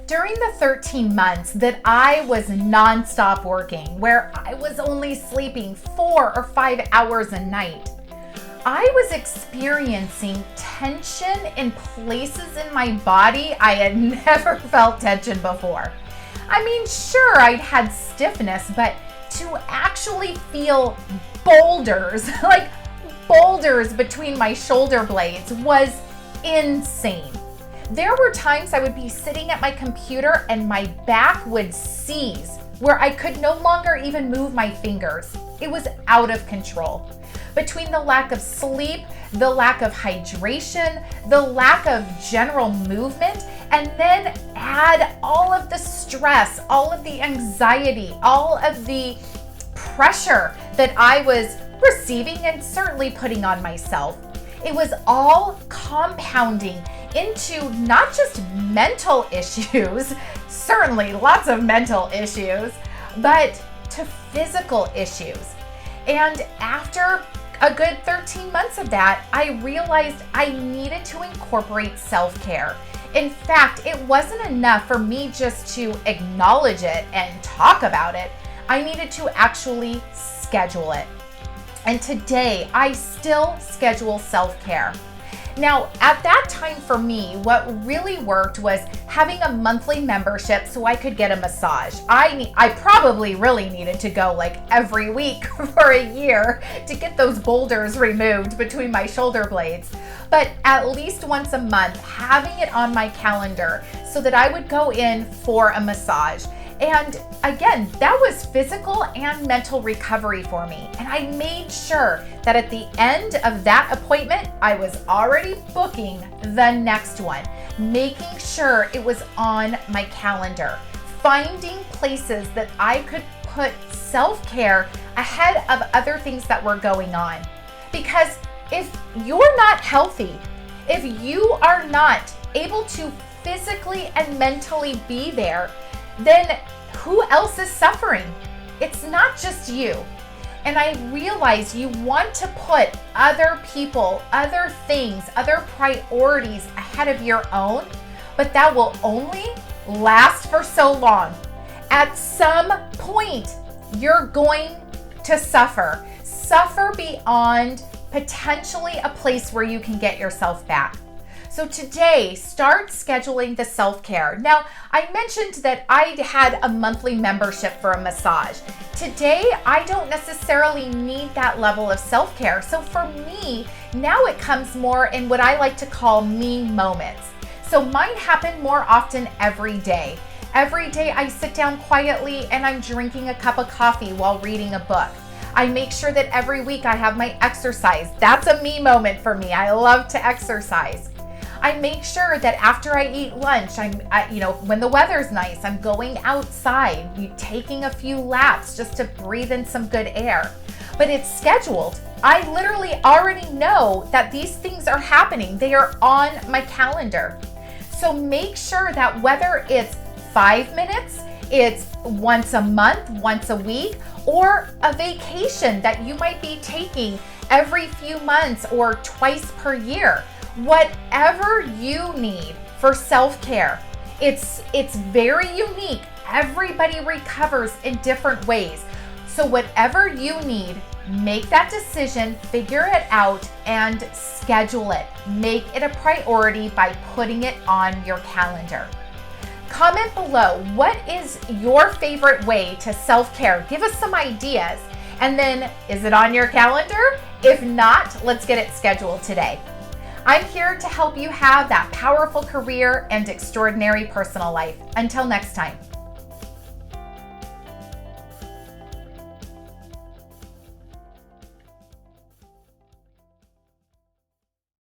During the 13 months that I was nonstop working, where I was only sleeping 4 or 5 hours a night, I was experiencing tension in places in my body I had never felt tension before. I mean, sure, I'd had stiffness, but to actually feel boulders, like boulders between my shoulder blades was insane. There were times I would be sitting at my computer and my back would seize, where I could no longer even move my fingers. It was out of control. Between the lack of sleep, the lack of hydration, the lack of general movement, and then add all of the stress, all of the anxiety, all of the pressure that I was receiving and certainly putting on myself. It was all compounding into not just mental issues, certainly lots of mental issues, but to physical issues. And after a good 13 months of that, I realized I needed to incorporate self-care. In fact, it wasn't enough for me just to acknowledge it and talk about it. I needed to actually schedule it. And today, I still schedule self-care. Now, at that time for me, what really worked was having a monthly membership so I could get a massage. I probably really needed to go like every week for a year to get those boulders removed between my shoulder blades. But at least once a month, having it on my calendar so that I would go in for a massage. And again, that was physical and mental recovery for me. And I made sure that at the end of that appointment, I was already booking the next one, making sure it was on my calendar, finding places that I could put self-care ahead of other things that were going on. Because if you're not healthy, if you are not able to physically and mentally be there, then who else is suffering? It's not just you. And I realize you want to put other people, other things, other priorities ahead of your own, but that will only last for so long. At some point, you're going to suffer beyond potentially a place where you can get yourself back. So today, start scheduling the self-care. Now, I mentioned that I had a monthly membership for a massage. Today, I don't necessarily need that level of self-care. So for me, now it comes more in what I like to call me moments. So mine happen more often every day. Every day I sit down quietly and I'm drinking a cup of coffee while reading a book. I make sure that every week I have my exercise. That's a me moment for me. I love to exercise. I make sure that after I eat lunch, when the weather's nice, I'm going outside, taking a few laps just to breathe in some good air. But it's scheduled. I literally already know that these things are happening. They are on my calendar. So make sure that whether it's 5 minutes, it's once a month, once a week, or a vacation that you might be taking every few months or twice per year. Whatever you need for self-care, it's very unique. Everybody recovers in different ways. So whatever you need, make that decision, figure it out, and schedule it. Make it a priority by putting it on your calendar. Comment below, what is your favorite way to self-care? Give us some ideas. And then, is it on your calendar? If not, let's get it scheduled today. I'm here to help you have that powerful career and extraordinary personal life. Until next time.